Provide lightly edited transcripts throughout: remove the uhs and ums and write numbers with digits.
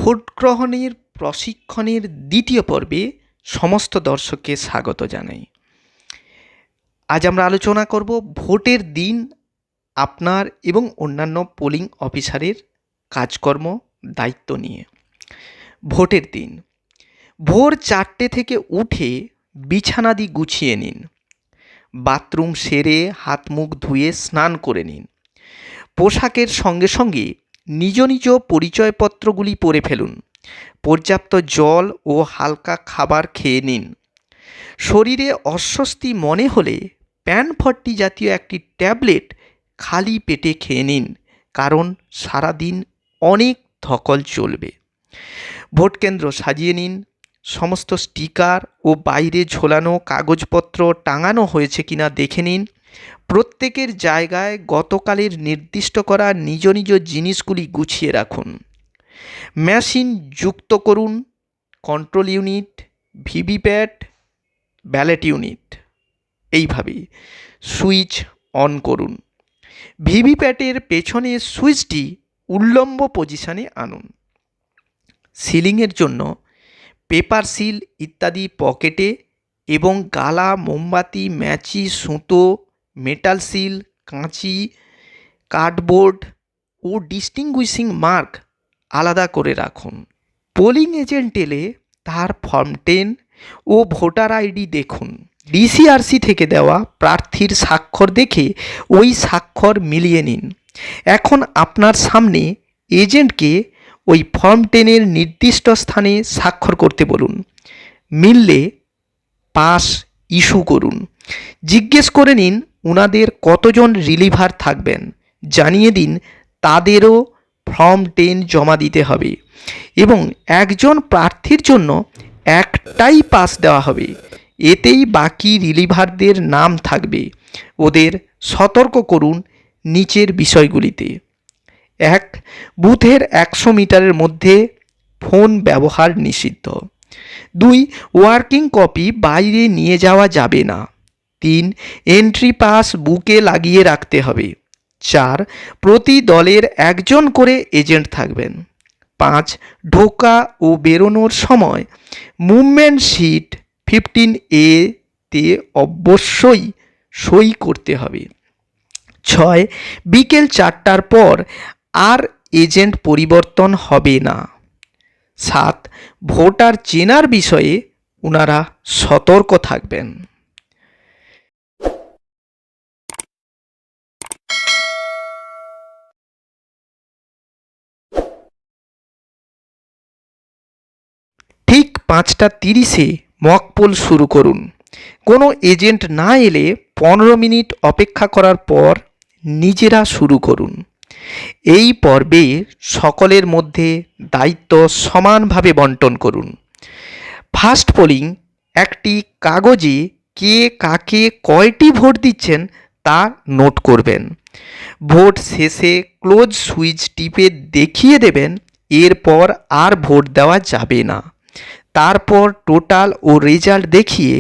Vote গ্রহণের প্রশিক্ষণের দ্বিতীয় পর্বে সমস্ত দর্শককে স্বাগত জানাই। আজ আমরা আলোচনা করব ভোটের দিন আপনার এবং অন্যান্য পোলিং অফিসারের কাজকর্ম দায়িত্ব নিয়ে। ভোটের দিন ভোর 4টে থেকে উঠে বিছানাদি গুছিয়ে নিন, বাথরুম সেরে হাত মুখ ধুয়ে স্নান করে নিন। পোশাকের সঙ্গে সঙ্গে নিজ নিজ পরিচয়পত্রগুলি পরে ফেলুন। পর্যাপ্ত জল ও হালকা খাবার খেয়ে নিন। শরীরে অস্বস্তি মনে হলে প্যান40 জাতীয় একটি ট্যাবলেট খালি পেটে খেয়ে নিন, কারণ সারাদিন অনেক ধকল চলবে। ভোট কেন্দ্র সাজিয়ে নিন। সমস্ত স্টিকার ও বাইরে ঝোলানো কাগজপত্র টাঙানো হয়েছে কিনা দেখে নিন। প্রত্যেকের জায়গায় গতকালের নির্দিষ্ট করা নিজ নিজ জিনিসগুলি গুছিয়ে রাখুন। মেশিন যুক্ত করুন। Control unit, VVPAT, ballot unit, এইভাবেই সুইচ অন করুন। ভিভিপ্যাটের পেছনে সুইচটি উল্লম্ব পজিশনে আনুন। সিলিংয়ের জন্য পেপার সিল ইত্যাদি পকেটে এবং গালা, মোমবাতি, ম্যাচি, সুতো, মেটাল সিল, কাঁচি, কার্ডবোর্ড ও ডিস্টিংগুইশিং মার্ক আলাদা করে রাখুন। পোলিং এজেন্ট এলে তার ফর্ম 10 ও ভোটার আইডি দেখুন। ডিসিআরসি থেকে দেওয়া প্রার্থীর স্বাক্ষর দেখে ওই স্বাক্ষর মিলিয়ে নিন। এখন আপনার সামনে এজেন্টকে ওই ফর্ম 10-এর নির্দিষ্ট স্থানে স্বাক্ষর করতে বলুন। মিললে পাস ইস্যু করুন। জিজ্ঞেস করে নিন ওনাদের কতজন রিলিভার থাকবেন। জানিয়ে দিন তাদেরও ফর্ম 10 জমা দিতে হবে এবং একজন প্রার্থীর জন্য একটাই পাস দেওয়া হবে। এতেই বাকি রিলিভারদের নাম থাকবে। ওদের সতর্ক করুন নিচের বিষয়গুলিতে: 1. বুথের 100 মিটারের মধ্যে ফোন ব্যবহার নিষিদ্ধ। 2. ওয়ার্কিং কপি বাইরে নিয়ে যাওয়া যাবে না। 3. এন্ট্রি পাস বুকে লাগিয়ে রাখতে হবে। 4. প্রতি দলের একজন করে এজেন্ট থাকবেন। 5. ঢোকা ও বেরোনোর সময় মুভমেন্ট শিট 15A তে অবশ্যই সই করতে হবে। 6. বিকেল 4টার পর আর এজেন্ট পরিবর্তন হবে না। 7. ভোটার চেনার বিষয়ে ওনারা সতর্ক থাকবেন। ঠিক 5:30-এ মকপোল শুরু করুন। কোনো এজেন্ট না এলে 15 মিনিট অপেক্ষা করার পর নিজেরা শুরু করুন। এই পর্বে সকলের মধ্যে দায়িত্ব সমানভাবে বন্টন করুন। ফার্স্ট পোলিং একটি কাগজে কে কাকে কয়টি ভোট দিচ্ছেন তা নোট করবেন। ভোট শেষে ক্লোজ সুইচ টিপে দেখিয়ে দেবেন, এরপর আর ভোট দেওয়া যাবে না। তারপর টোটাল ও রেজাল্ট দেখিয়ে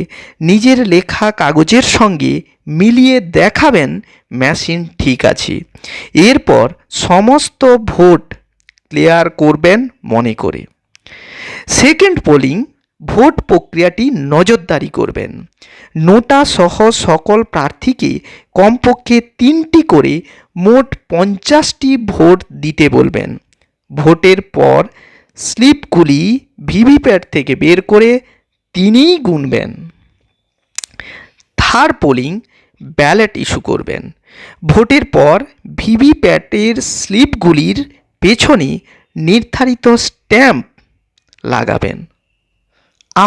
নিজের লেখা কাগজের সঙ্গে মিলিয়ে দেখাবেন মেশিন ঠিক আছে। এরপর সমস্ত ভোট ক্লিয়ার করবেন মনে করে। সেকেন্ড পোলিং ভোট প্রক্রিয়াটি নজরদারি করবেন। নোটা সহ সকল প্রার্থীকে কমপক্ষে 3টি করে মোট 50টি ভোট দিতে বলবেন। ভোটের পর স্লিপগুলি ভিভিপ্যাট থেকে বের করে তিনিই গুনবেন। থার্ড পোলিং ব্যালট ইস্যু করবেন। ভোটের পর ভিভিপ্যাটের স্লিপগুলির পেছনে নির্ধারিত স্ট্যাম্প লাগাবেন।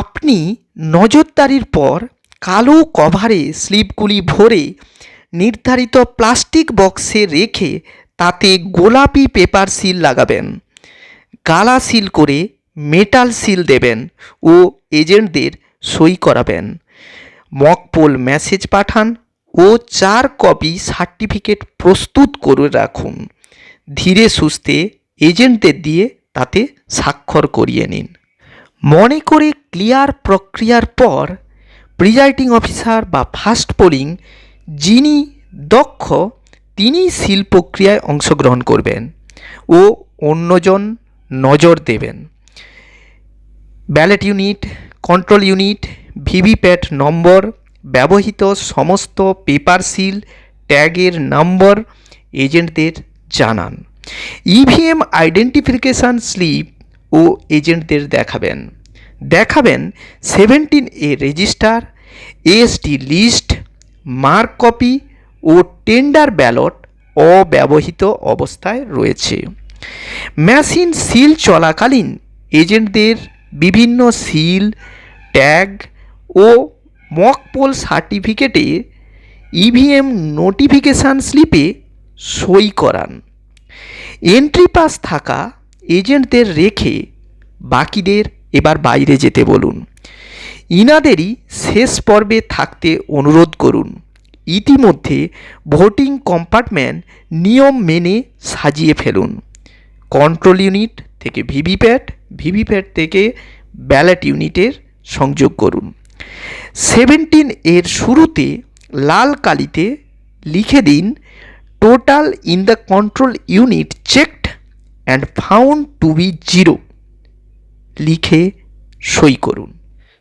আপনি নজরদারির পর কালো কভারে স্লিপগুলি ভরে নির্ধারিত প্লাস্টিক বক্সে রেখে তাতে গোলাপি পেপার সিল লাগাবেন। গালা সিল করে মেটাল সিল দেবেন ও এজেন্টদের সই করাবেন। মকপোল মেসেজ পাঠান ও 4 কপি সার্টিফিকেট প্রস্তুত করে রাখুন। ধীরে সুস্থে এজেন্টদের দিয়ে তাতে স্বাক্ষর করিয়ে নিন। মনে করে ক্লিয়ার প্রক্রিয়ার পর প্রিজাইডিং অফিসার বা ফার্স্ট পোলিং যিনি দক্ষ তিনি সিল প্রক্রিয়ায় অংশগ্রহণ করবেন ও অন্যজন নজর দেবেন। Ballot unit, control unit, VVPAT number, ব্যবহৃত সমস্ত পেপার সিল, ট্যাগের নম্বর এজেন্টদের জানান। ইভিএম আইডেন্টিফিকেশান স্লিপ ও এজেন্টদের দেখাবেন 17A register, ASD list, mark copy ও টেন্ডার ব্যালট অব্যবহৃত অবস্থায় রয়েছে। মেশিন সিল চলাকালীন এজেন্টদের বিভিন্ন সিল, ট্যাগ ও মক পোল সার্টিফিকেটে ইভিএম নোটিফিকেশান স্লিপে সই করান। এন্ট্রি পাস থাকা এজেন্টদের রেখে বাকিদের এবার বাইরে যেতে বলুন। ইনাদেরই শেষ পর্বে থাকতে অনুরোধ করুন। ইতিমধ্যে ভোটিং কম্পার্টমেন্ট নিয়ম মেনে সাজিয়ে ফেলুন। কন্ট্রোল ইউনিট থেকে ভিভিপ্যাট থেকে ব্যালট ইউনিটের সংযোগ করুন। 17 শুরুতে লাল কালিতে লিখে দিন total in the control unit checked and found to be 0 লিখে সই করুন।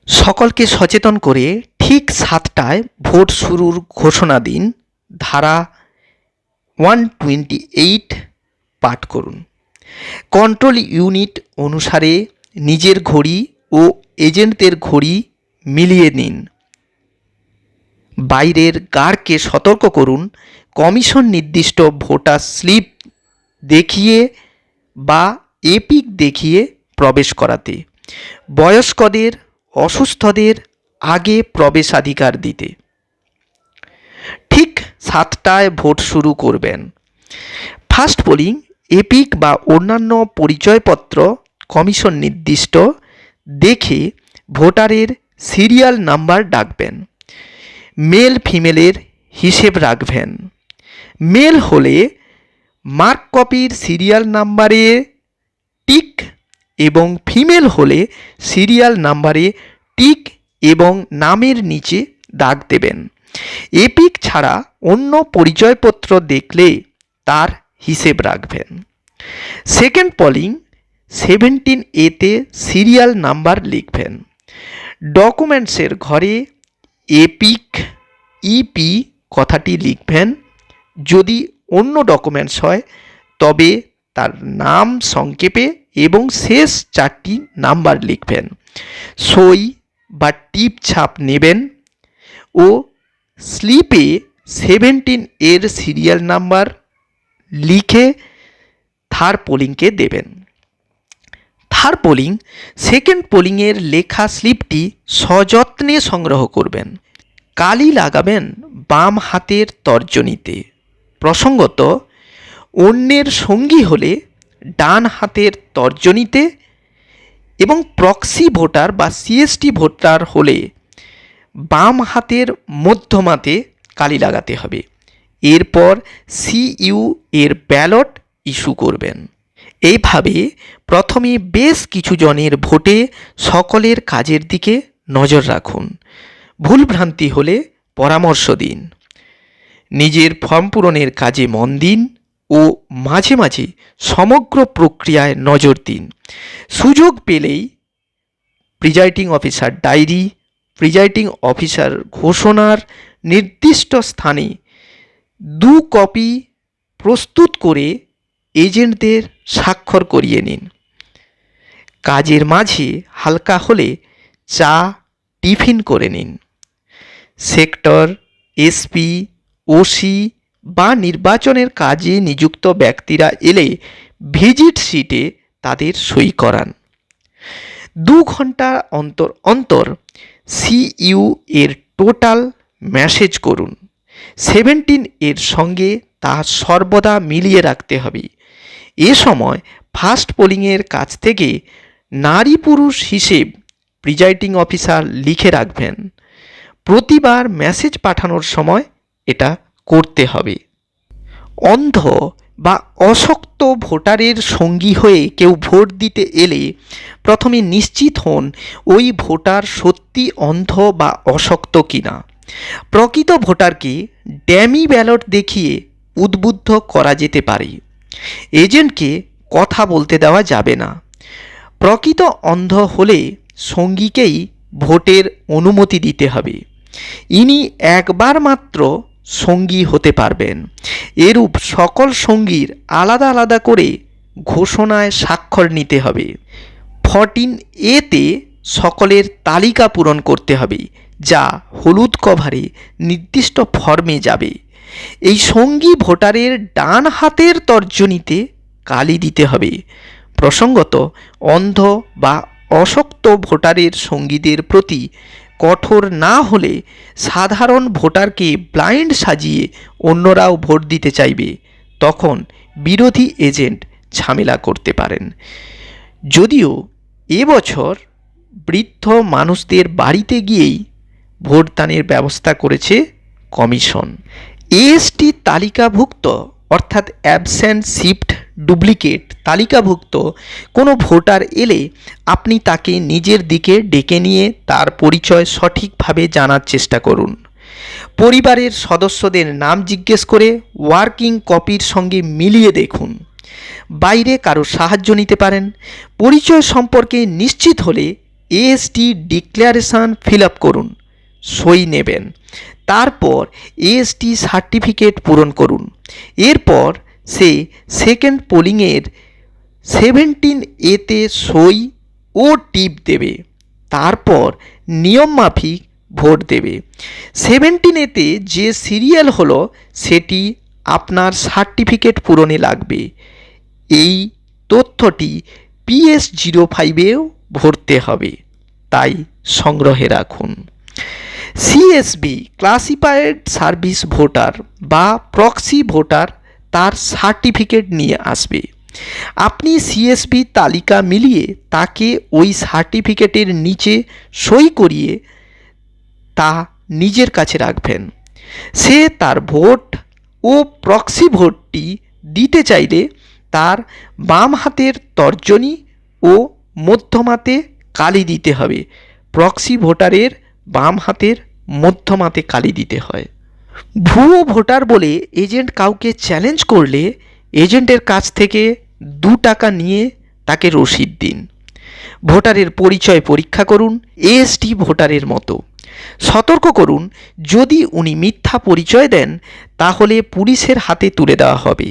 সকলকে সচেতন করে ঠিক 7টায় ভোট শুরুর ঘোষণা দিন। ধারা 128 পাঠ করুন। কন্ট্রোল ইউনিট অনুসারে নিজের ঘড়ি ও এজেন্টদের ঘড়ি মিলিয়ে নিন। বাইরের গার্ডকে সতর্ক করুন কমিশন নির্দিষ্ট ভোটার স্লিপ দেখিয়ে বা এপিক দেখিয়ে প্রবেশ করাতে। বয়স্কদের, অসুস্থদের আগে প্রবেশাধিকার দিতে। ঠিক 7টায় ভোট শুরু করবেন। ফার্স্ট পোলিং এপিক বা অন্যান্য পরিচয়পত্র কমিশন নির্দিষ্ট দেখে ভোটারের সিরিয়াল নাম্বার ডাকবেন। মেল ফিমেলের হিসেব রাখবেন। মেল হলে মার্ক কপির সিরিয়াল নাম্বারে টিক এবং ফিমেল হলে সিরিয়াল নাম্বারে টিক এবং নামের নিচে দাগ দেবেন। এপিক ছাড়া অন্য পরিচয়পত্র দেখলে তার হিসেব রাখবেন। Second polling 17A serial number লিখবেন। ডকুমেন্টসের ঘরে এপিক ইপি কথাটি লিখবেন। যদি অন্য ডকুমেন্টস হয় তবে তার নাম সংক্ষেপে এবং শেষ 4টি নাম্বার লিখবেন। সই বা টিপ ছাপ নেবেন ও স্লিপে 17 সিরিয়াল নাম্বার লিখে থার্ড পোলিংকে দেবেন। থার্ড পোলিং সেকেন্ড পোলিংয়ের লেখা স্লিপটি সযত্নে সংগ্রহ করবেন। কালি লাগাবেন বাম হাতের তর্জনীতে। প্রসঙ্গত অন্যের সঙ্গী হলে ডান হাতের তর্জনীতে এবং প্রক্সি ভোটার বা সিএসটি ভোটার হলে বাম হাতের মধ্যমাতে কালি লাগাতে হবে। এরপর সিইউ এর ব্যালট ইস্যু করবেন। এইভাবে প্রথমে বেশ কিছু জনের ভোটে সকলের কাজের দিকে নজর রাখুন। ভুলভ্রান্তি হলে পরামর্শ দিন। নিজের ফর্ম পূরণের কাজে মন দিন ও মাঝে মাঝে সমগ্র প্রক্রিয়ায় নজর দিন। সুযোগ পেলেই presiding officer diary, presiding officer ঘোষণার নির্দিষ্ট স্থানে 2 কপি প্রস্তুত করে এজেন্টদের স্বাক্ষর করিয়ে নিন। কাজের মাঝে হালকা হলে চা টিফিন করে নিন। সেক্টর, এসপি, ওসি বা নির্বাচনের কাজে নিযুক্ত ব্যক্তিরা এলে ভিজিট শিটে তাদের সই করান। 2 ঘন্টা অন্তর অন্তর সিইউ এর টোটাল মেসেজ করুন। 17 সঙ্গে তা সর্বদা মিলিয়ে রাখতে হবে। এ সময় ফার্স্ট পোলিংয়ের কাছ থেকে নারী পুরুষ হিসেব প্রিজাইডিং অফিসার লিখে রাখবেন। প্রতিবার মেসেজ পাঠানোর সময় এটা করতে হবে। অন্ধ বা অশক্ত ভোটারের সঙ্গী হয়ে কেউ ভোট দিতে এলে প্রথমে নিশ্চিত হন ওই ভোটার সত্যি অন্ধ বা অশক্ত কিনা। প্রকৃত ভোটারকে ড্যামি ব্যালট দেখিয়ে উদ্বুদ্ধ করা যেতে পারে। এজেন্টকে কথা বলতে দেওয়া যাবে না। প্রকৃত অন্ধ হলে সঙ্গীকেই ভোটের অনুমতি দিতে হবে। ইনি একবার মাত্র সঙ্গী হতে পারবেন। এরূপ সকল সঙ্গীর আলাদা আলাদা করে ঘোষণায় স্বাক্ষর নিতে হবে। 14A-তে সকলের তালিকা পূরণ করতে হবে, যা হলুদ কভারে নির্দিষ্ট ফর্মে যাবে। এই সঙ্গী ভোটারের ডান হাতের তর্জনীতে কালি দিতে হবে। প্রসঙ্গত, অন্ধ বা অশক্ত ভোটারের সঙ্গীদের প্রতি কঠোর না হলে সাধারণ ভোটারকে ব্লাইন্ড সাজিয়ে অন্যরাও ভোট দিতে চাইবে, তখন বিরোধী এজেন্ট ঝামেলা করতে পারেন। যদিও এবছর বৃদ্ধ মানুষদের বাড়িতে গিয়েই ভোটদানের ব্যবস্থা করেছে কমিশন। এএসটি তালিকাভুক্ত অর্থাৎ অ্যাবসেন্ট শিফট ডুপ্লিকেট তালিকাভুক্ত কোনো ভোটার এলে আপনি তাকে নিজের দিকে ডেকে নিয়ে তার পরিচয় সঠিকভাবে জানার চেষ্টা করুন। পরিবারের সদস্যদের নাম জিজ্ঞেস করে ওয়ার্কিং কপির সঙ্গে মিলিয়ে দেখুন। বাইরে কারো সাহায্য নিতে পারেন। পরিচয় সম্পর্কে নিশ্চিত হলে এএসটি ডিক্লারেশন ফিল আপ করুন, সই নেবেন। তারপর এএসটি সার্টিফিকেট পূরণ করুন। এরপর সে সেকেন্ড পোলিংয়ের 17A-তে সই ও টিপ দেবে। তারপর নিয়ম মাফিক ভোট দেবে। 17A-তে যে সিরিয়াল হলো সেটি আপনার সার্টিফিকেট পূরণে লাগবে। এই তথ্যটি PS05-এও ভরতে হবে, তাই সংগ্রহে রাখুন। সিএসভি ক্লাসিফাইড সার্ভিস ভোটার বা প্রক্সি ভোটার তার সার্টিফিকেট নিয়ে আসবে। আপনি সিএসভি তালিকা মিলিয়ে তাকে ওই সার্টিফিকেটের নিচে সই করিয়ে তা নিজের কাছে রাখবেন। সে তার ভোট ও প্রক্সি ভোটটি দিতে চাইলে তার বাম হাতের তর্জনী ও মধ্যমাতে কালি দিতে হবে। প্রক্সি ভোটারের বাম হাতের মধ্যমাতে কালি দিতে হয়। ভুয়ো ভোটার বলে এজেন্ট কাউকে চ্যালেঞ্জ করলে এজেন্টের কাছ থেকে 2 টাকা নিয়ে তাকে রসিদ দিন। ভোটারের পরিচয় পরীক্ষা করুন এএসটি ভোটারের মতো। সতর্ক করুন, যদি উনি মিথ্যা পরিচয় দেন তাহলে পুলিশের হাতে তুলে দেওয়া হবে।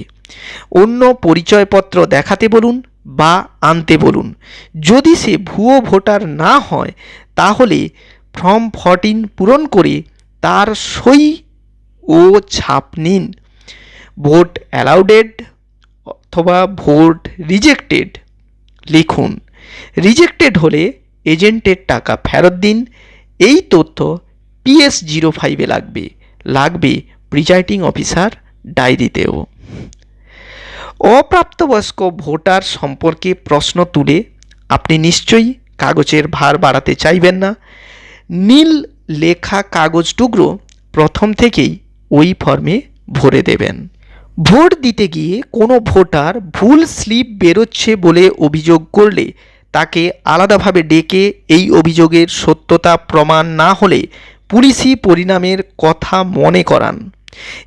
অন্য পরিচয়পত্র দেখাতে বলুন বা আনতে বলুন। যদি সে ভুয়ো ভোটার না হয় তাহলে ফর্ম 14 পূরণ করে তার সই ও ছাপ নিন। ভোট অ্যালাউডেড অথবা ভোট রিজেক্টেড লিখুন। রিজেক্টেড হলে এজেন্টের টাকা ফেরত দিন। এই তথ্য PS05-এ লাগবে প্রিজাইডিং অফিসার ডায়েরিতেও। অপ্রাপ্তবয়স্ক ভোটার সম্পর্কে প্রশ্ন তুলে আপনি নিশ্চয়ই কাগজের ভার বাড়াতে চাইবেন না। নীল লেখা কাগজ টুকরো প্রথম থেকেই ওই ফর্মে ভরে দেবেন। ভোট দিতে গিয়ে কোনো ভোটার ভুল স্লিপ বেরোচ্ছে বলে অভিযোগ করলে তাকে আলাদাভাবে ডেকে এই অভিযোগের সত্যতা প্রমাণ না হলে পুলিশি পরিণামের কথা মনে করান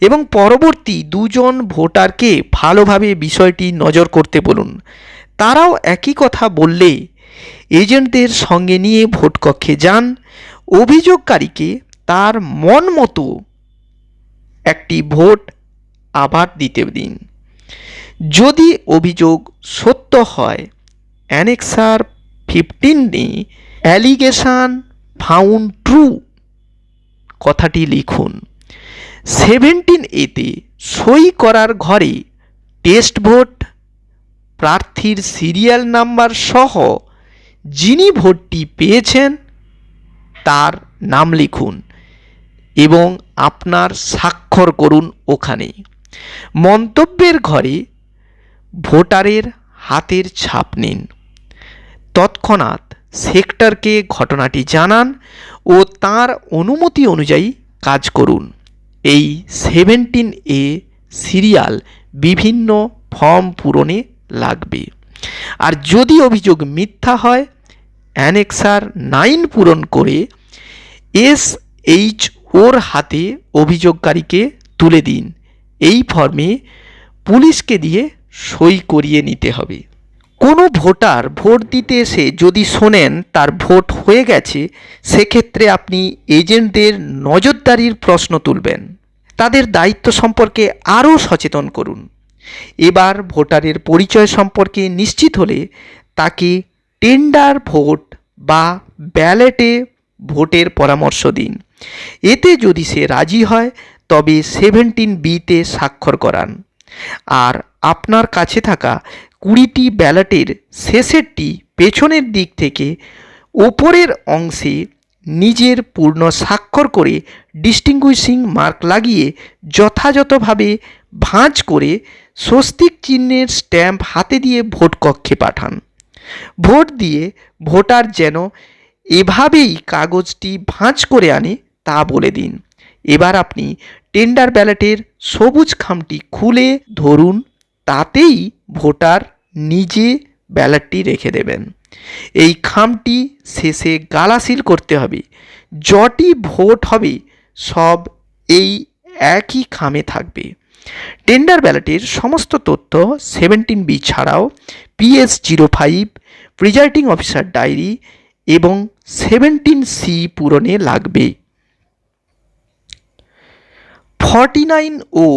এবং পরবর্তী 2 জন ভোটারকে ভালোভাবে বিষয়টি নজর করতে বলুন। তারাও একই কথা বললে এজেন্টদের সঙ্গে নিয়ে ভোটকক্ষে যান। অভিযোগকারীকে তার মন মতো একটি ভোট আবার দিতে দিন। যদি অভিযোগ সত্য হয় অ্যানেক্সার 15-এ অ্যালিগেশন ফাউন্ড ট্রু কথাটি লিখুন। 17A-তে সই করার ঘরে টেস্ট ভোট, প্রার্থীর সিরিয়াল নাম্বার সহ যিনি ভোটটি পেয়েছেন তার নাম লিখুন এবং আপনার স্বাক্ষর করুন ওখানে। মন্তব্যের ঘরে ভোটারের হাতের ছাপ নিন। তৎক্ষণাৎ সেক্টরকে ঘটনাটি জানান ও তার অনুমতি অনুযায়ী কাজ করুন। এই 17A সিরিয়াল বিভিন্ন ফর্ম পূরণে লাগবে। আর যদি অভিযোগ মিথ্যা হয় অ্যানেক্সার 9 পূরণ করে SHOর হাতে অভিযোগকারীকে তুলে দিন। এই ফর্মে পুলিশকে দিয়ে সই করিয়ে নিতে হবে। কোনো ভোটার ভোট দিতে এসে যদি শোনেন তার ভোট হয়ে গেছে, সেক্ষেত্রে আপনি এজেন্টদের নজরদারির প্রশ্ন তুলবেন, তাদের দায়িত্ব সম্পর্কে আরও সচেতন করুন। এবার ভোটারের পরিচয় সম্পর্কে নিশ্চিত হলে তাকে টেন্ডার ভোট বা ব্যালটে ভোটের পরামর্শ দিন। এতে যদি সে রাজি হয় তবে 17B-তে স্বাক্ষর করান। আর আপনার কাছে থাকা 20টি ব্যালটের শেষেরটি পেছনের দিক থেকে ওপরের অংশে নিজের পূর্ণ স্বাক্ষর করে ডিস্টিংগুইশিং মার্ক লাগিয়ে যথাযথভাবে ভাঁজ করে স্বস্তিক চিহ্নের স্ট্যাম্প হাতে দিয়ে ভোট কক্ষে পাঠান। ভোট দিয়ে ভোটার যেন এভাবেই কাগজটি ভাঁজ করে আনে তা বলে দিন। এবার আপনি টেন্ডার ব্যালটের সবুজ খামটি খুলে ধরুন, তাতেই ভোটার নিজে ব্যালটটি রেখে দেবেন। এই খামটি শেষে গালাসিল করতে হবে। যটি ভোট হবে সব এই একই খামে থাকবে। টেন্ডার ব্যালটের সমস্ত তথ্য 17B ছাড়াও PS05, প্রিজাইডিং অফিসার ডায়েরি এবং 17C পূরণে লাগবে। 49O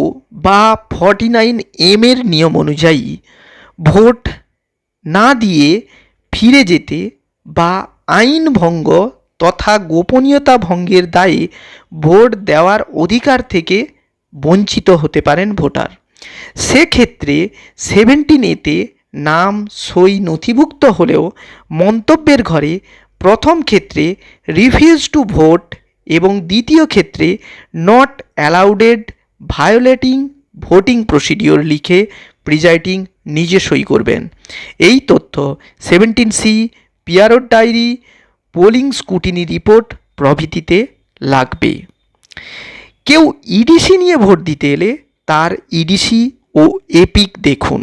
বা 49M এর নিয়ম অনুযায়ী ভোট না দিয়ে ফিরে যেতে বা আইন ভঙ্গ তথা গোপনীয়তা ভঙ্গের দায়ে ভোট দেওয়ার অধিকার থেকে বঞ্চিত হতে পারেন ভোটার। সেক্ষেত্রে 17A-তে নাম সই নথিভুক্ত হলেও মন্তব্যের ঘরে প্রথম ক্ষেত্রে রিফিউজ টু ভোট এবং দ্বিতীয় ক্ষেত্রে not allowed violating voting procedure লিখে প্রিজাইডিং নিজে সই করবেন। এই তথ্য 17C, পিআরওর ডায়েরি, পোলিং স্কুটিনি রিপোর্ট প্রভৃতিতে লাগবে। কেউ ইডিসি নিয়ে ভোট দিতে এলে তার ইডিসি ও এপিক দেখুন।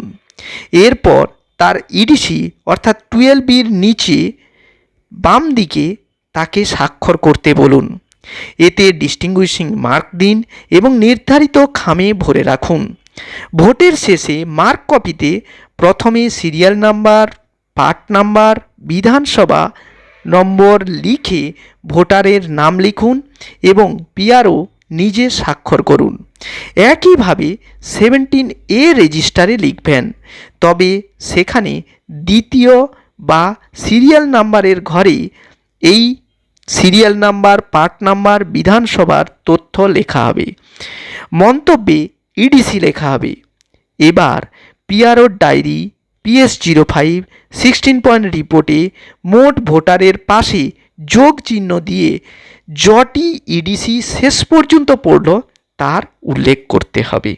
এরপর তার ইডিসি অর্থাৎ 12Bর নিচে বাম দিকে তাকে স্বাক্ষর করতে বলুন। এতে ডিস্টিংগুইশিং মার্ক দিন এবং নির্ধারিত খামে ভরে রাখুন। ভোটের শেষে মার্ক কপিতে প্রথমে সিরিয়াল নাম্বার, পার্ট নাম্বার, বিধানসভা নম্বর লিখে ভোটারের নাম লিখুন এবং পিআরও নিজে স্বাক্ষর করুন। একইভাবে 17A রেজিস্টারে লিখবেন, তবে সেখানে দ্বিতীয় বা সিরিয়াল নাম্বারের ঘরে এই সিরিয়াল নাম্বার, পার্ট নাম্বার, বিধানসভার তথ্য লেখা হবে। মন্তব্যে ইডিসি লেখা হবে। এবার পিআরওর ডায়েরি, PS05, 16 পয়েন্ট রিপোর্টে মোট ভোটারের পাশে যোগ চিহ্ন দিয়ে যটি ইডিসি শেষ পর্যন্ত পড়ল তার উল্লেখ করতে হবে।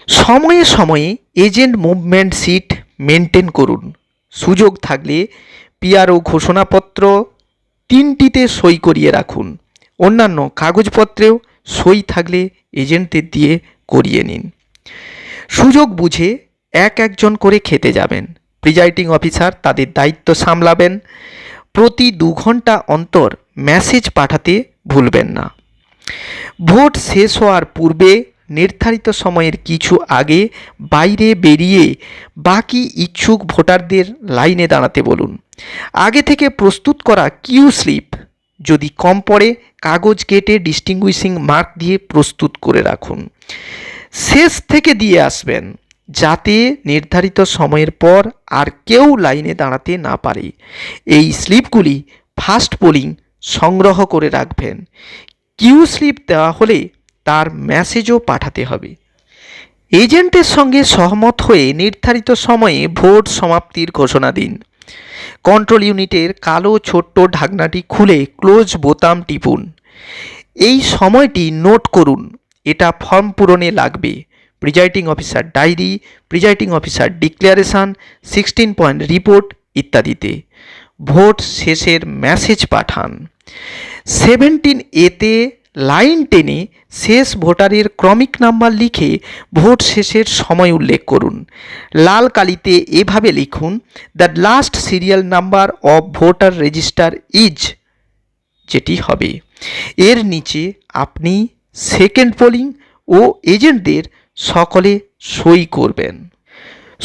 সময়ে সময়ে এজেন্ট মুভমেন্ট সিট মেনটেন করুন। সুযোগ থাকলে পিআরও ঘোষণাপত্র 3টিতে সই করিয়ে রাখুন। অন্যান্য কাগজপত্রেও সই থাকলে এজেন্টদের দিয়ে করিয়ে নিন। সুযোগ বুঝে একজন করে খেতে যাবেন। প্রিজাইডিং অফিসার তাদের দায়িত্ব সামলাবেন। প্রতি 2 ঘন্টা অন্তর মেসেজ পাঠাতে ভুলবেন না। ভোট শেষ হওয়ার পূর্বে নির্ধারিত সময়ের কিছু আগে বাইরে বেরিয়ে বাকি ইচ্ছুক ভোটারদের লাইনে দাঁড়াতে বলুন। আগে থেকে প্রস্তুত করা কিউ স্লিপ যদি কম পড়ে কাগজ কেটে ডিস্টিংগুইশিং মার্ক দিয়ে প্রস্তুত করে রাখুন। শেষ থেকে দিয়ে আসবেন যাতে নির্ধারিত সময়ের পর আর কেউ লাইনে দাঁড়াতে না পারে। এই স্লিপগুলি ফার্স্ট পোলিং সংগ্রহ করে রাখবেন। কিউ স্লিপ দেওয়া হলে তার মেসেজও পাঠাতে হবে। এজেন্টের সঙ্গে সহমত হয়ে নির্ধারিত সময়ে ভোট সমাপ্তির ঘোষণা দিন। কন্ট্রোল ইউনিটের কালো ছোট্ট ঢাকনাটি খুলে ক্লোজ বোতাম টিপুন। এই সময়টি নোট করুন, এটা ফর্ম পূরণে লাগবে। Presiding officer diary, presiding officer declaration, 16 point report ইত্যাদিতে। ভোট শেষের মেসেজ পাঠান। 17A-তে লাইন টেনে শেষ ভোটারের ক্রমিক নাম্বার লিখে ভোট শেষের সময় উল্লেখ করুন। লাল কালিতে এভাবে লিখুন, the last serial number of voter register is, যেটি হবে। এর নিচে আপনি সেকেন্ড পোলিং ও এজেন্টদের সকলে সই করবেন।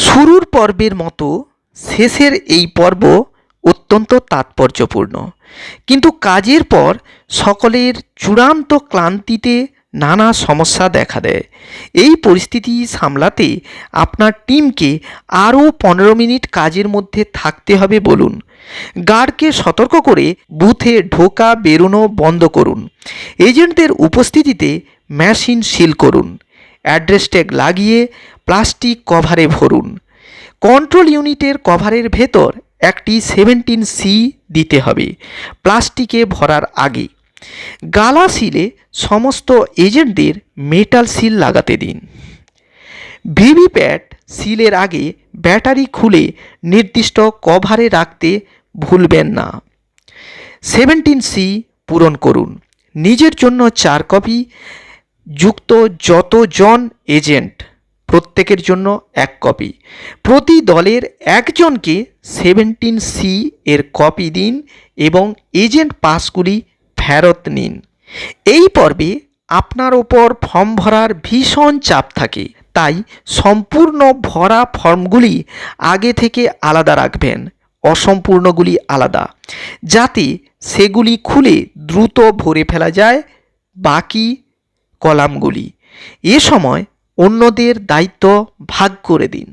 শুরুর পর্বের মতো শেষের এই পর্ব অত্যন্ত তাৎপর্যপূর্ণ, কিন্তু কাজের পর সকলের চূড়ান্ত ক্লান্তিতে নানা সমস্যা দেখা দেয়। এই পরিস্থিতি সামলাতে আপনার টিমকে আরও 15 মিনিট কাজের মধ্যে থাকতে হবে বলুন। গার্ডকে সতর্ক করে বুথে ঢোকা বেরোনো বন্ধ করুন। এজেন্টদের উপস্থিতিতে মেশিন সিল করুন। অ্যাড্রেস ট্যাগ লাগিয়ে প্লাস্টিক কভারে ভরুন। কন্ট্রোল ইউনিটের কভারের ভেতর একটি 17C দিতে হবে প্লাস্টিকে ভরার আগে। গালা সিলে সমস্ত এজেন্টদের মেটাল সিল লাগাতে দিন। ভিভিপ্যাট সিলের আগে ব্যাটারি খুলে নির্দিষ্ট কভারে রাখতে ভুলবেন না। 17C পূরণ করুন। নিজের জন্য 4 কপি যুক্ত যতজন এজেন্ট প্রত্যেকের জন্য 1 কপি। প্রতি দলের একজনকে 17C এর কপি দিন এবং এজেন্ট পাসগুলি ফেরত নিন। এই পর্বে আপনার ওপর ফর্ম ভরার ভীষণ চাপ থাকে, তাই সম্পূর্ণ ভরা ফর্মগুলি আগে থেকে আলাদা রাখবেন, অসম্পূর্ণগুলি আলাদা, যাতে সেগুলি খুলে দ্রুত ভরে ফেলা যায় বাকি কলামগুলি। এ সময় অন্যদের দায়িত্ব ভাগ করে দিন।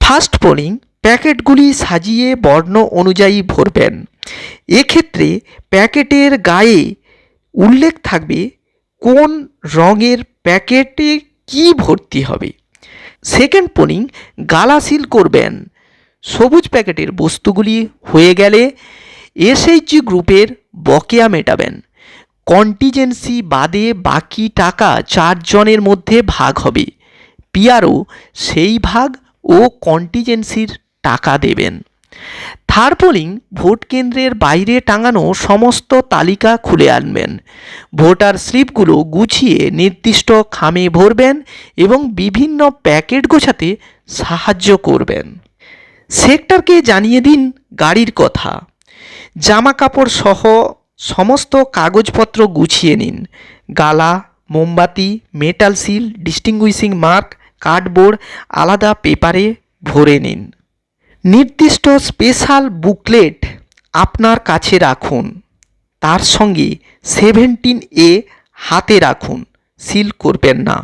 ফার্স্ট পোলিং প্যাকেটগুলি সাজিয়ে বর্ণ অনুযায়ী ভরবেন। এক্ষেত্রে প্যাকেটের গায়ে উল্লেখ থাকবে কোন রঙের প্যাকেটে কি ভর্তি হবে। সেকেন্ড পোলিং গালা সিল করবেন। সবুজ প্যাকেটের বস্তুগুলি হয়ে গেলে এসএইচজি গ্রুপের বকেয়া মেটাবেন। কন্টিজেন্সি বাদে বাকি টাকা 4 জনের মধ্যে ভাগ হবে। পিআরও সেই ভাগ ও কন্টিজেন্সির টাকা দেবেন। থার্ড পোলিং ভোট কেন্দ্রের বাইরে টাঙানো সমস্ত তালিকা খুলে আনবেন। ভোটার স্লিপগুলো গুছিয়ে নির্দিষ্ট খামে ভরবেন এবং বিভিন্ন প্যাকেট গোছাতে সাহায্য করবেন। সেক্টরকে জানিয়ে দিন গাড়ির কথা। জামা কাপড় সহ সমস্ত কাগজপত্র গুছিয়ে নিন। গালা, মোমবাতি, metal seal, distinguishing mark, cardboard আলাদা পেপারে ভরে নিন। নির্দিষ্ট স্পেশাল বুকলেট আপনার কাছে রাখুন। তার সঙ্গে 17A হাতে রাখুন, সিল করবেন না।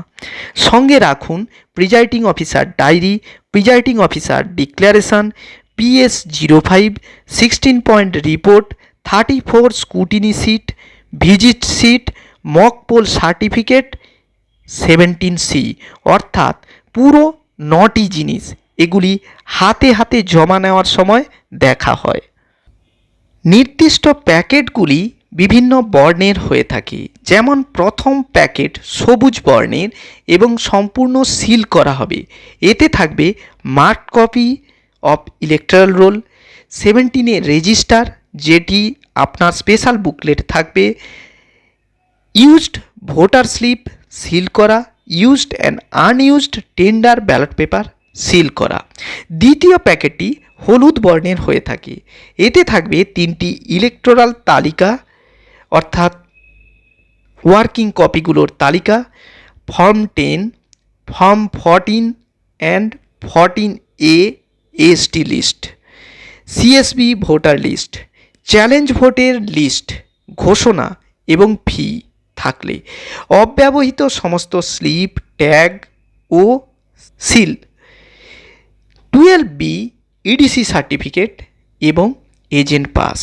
সঙ্গে রাখুন presiding officer diary, presiding officer declaration, PS05, 16 point report, 34 scrutiny sheet, visit sheet, mock poll certificate, 17C, অর্থাৎ পুরো 9টি জিনিস। এগুলি হাতে হাতে জমা নেওয়ার সময় দেখা হয়। নির্দিষ্ট প্যাকেটগুলি বিভিন্ন বর্ণের হয়ে থাকে, যেমন প্রথম প্যাকেট সবুজ বর্ণের এবং সম্পূর্ণ সিল করা হবে। এতে থাকবে mark copy of electoral roll, 17 register যেটি আপনার স্পেশাল বুকলেট থাকবে, ইউজড ভোটার স্লিপ সিল করা, used and unused tender ballot paper seal করা। দ্বিতীয় প্যাকেটটি হলুদ বর্ণের হয়ে থাকে। এতে থাকবে 3টি ইলেকটোরাল তালিকা অর্থাৎ ওয়ার্কিং কপিগুলোর তালিকা, form 10, form 14 and 14A ST list, CSB voter list, challenge ভোটের লিস্ট, ঘোষণা এবং ফি থাকলে, অব্যবহৃত সমস্ত স্লিপ, ট্যাগ ও সিল, 12B ইডিসি সার্টিফিকেট এবং এজেন্ট পাস।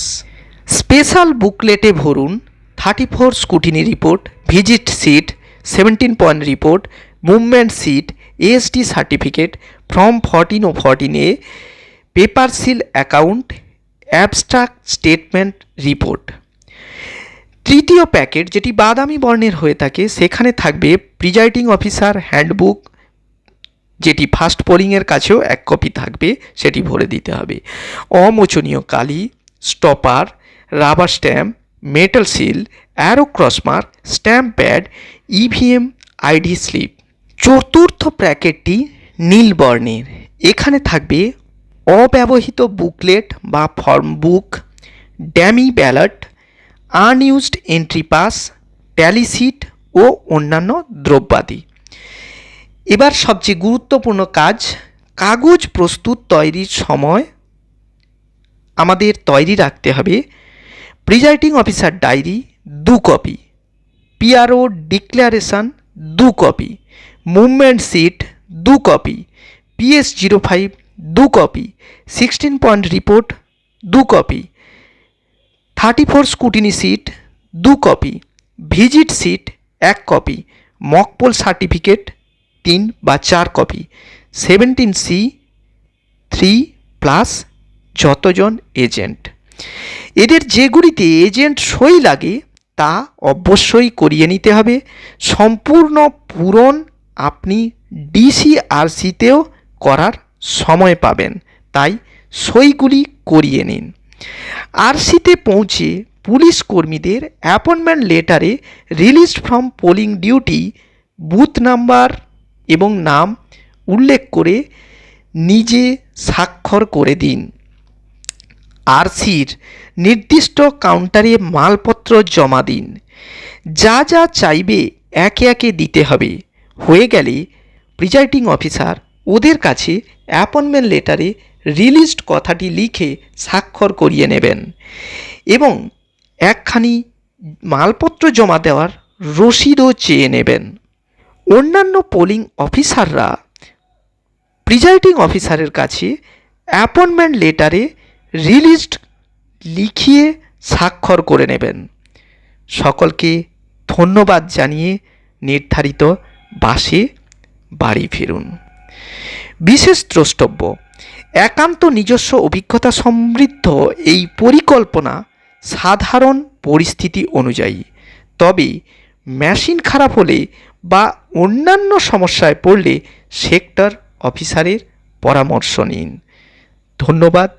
স্পেশাল বুকলেটে ভরুন 34 scrutiny report, visit sheet, 17 point report, movement sheet, AST certificate, form 14 ও 14A, paper seal account, abstract statement report. তৃতীয় প্যাকেট যেটি বাদামি বর্ণের হয়ে থাকে, সেখানে থাকবে প্রিজাইডিং অফিসার হ্যান্ডবুক, যেটি ফার্স্ট পোলিংয়ের কাছেও 1 কপি থাকবে, সেটি ভরে দিতে হবে। অমোচনীয় কালি, stopper, rubber stamp, metal seal, arrow cross mark, stamp pad, EVM ID slip. চতুর্থ প্যাকেটটি নীল বর্ণের। এখানে থাকবে অব্যবহৃত বুকলেট বা form book, dummy ballot, unused entry pass, tally sheet ও অন্যান্য দ্রব্যাদি। এবার সবচেয়ে গুরুত্বপূর্ণ কাজ, কাগজ প্রস্তুত তৈরির সময় আমাদের তৈরি রাখতে হবে presiding officer diary 2 copy, PRO declaration 2 copy, movement sheet 2 copy, PS05 2 copy, 16 point report 2 copy, 34 scrutiny sheet 2 copy, visit sheet 1 copy, mock poll certificate 3 বা 4 কপি, 17C 3+ যতজন এজেন্ট। এদের যেগুলিতে এজেন্ট সই লাগে তা অবশ্যই করিয়ে নিতে হবে। সম্পূর্ণ পূরণ আপনি ডিসিআরসিতেও করার সময় পাবেন, তাই সইগুলি করিয়ে নিন। আরসিতে পৌঁছে পুলিশ কর্মীদের অ্যাপয়েন্টমেন্ট লেটারে released from polling duty booth number এবং নাম উল্লেখ করে নিজে স্বাক্ষর করে দিন। আরসির নির্দিষ্ট কাউন্টারে মালপত্র জমা দিন। যা যা চাইবে একে একে দিতে হবে। হয়ে গেলে প্রিজাইডিং অফিসার ওদের কাছে অ্যাপয়েন্টমেন্ট লেটারে রিলিজড কথাটি লিখে স্বাক্ষর করিয়ে নেবেন এবং একখানি মালপত্র জমা দেওয়ার রসিদও চেয়ে নেবেন। অন্যান্য পোলিং অফিসাররা প্রিজাইডিং অফিসারের কাছে অ্যাপয়েন্টমেন্ট লেটারে রিলিজড লিখিয়ে স্বাক্ষর করে নেবেন। সকলকে ধন্যবাদ জানিয়ে নির্ধারিত বাসে বাড়ি ফিরুন। বিশেষ দ্রষ্টব্য, একান্ত নিজস্ব অভিজ্ঞতা সমৃদ্ধ এই পরিকল্পনা সাধারণ পরিস্থিতি অনুযায়ী, তবে মেশিন খারাপ হলে বা অন্যান্য সমস্যায় পড়লে সেক্টর অফিসারের পরামর্শ নিন। ধন্যবাদ।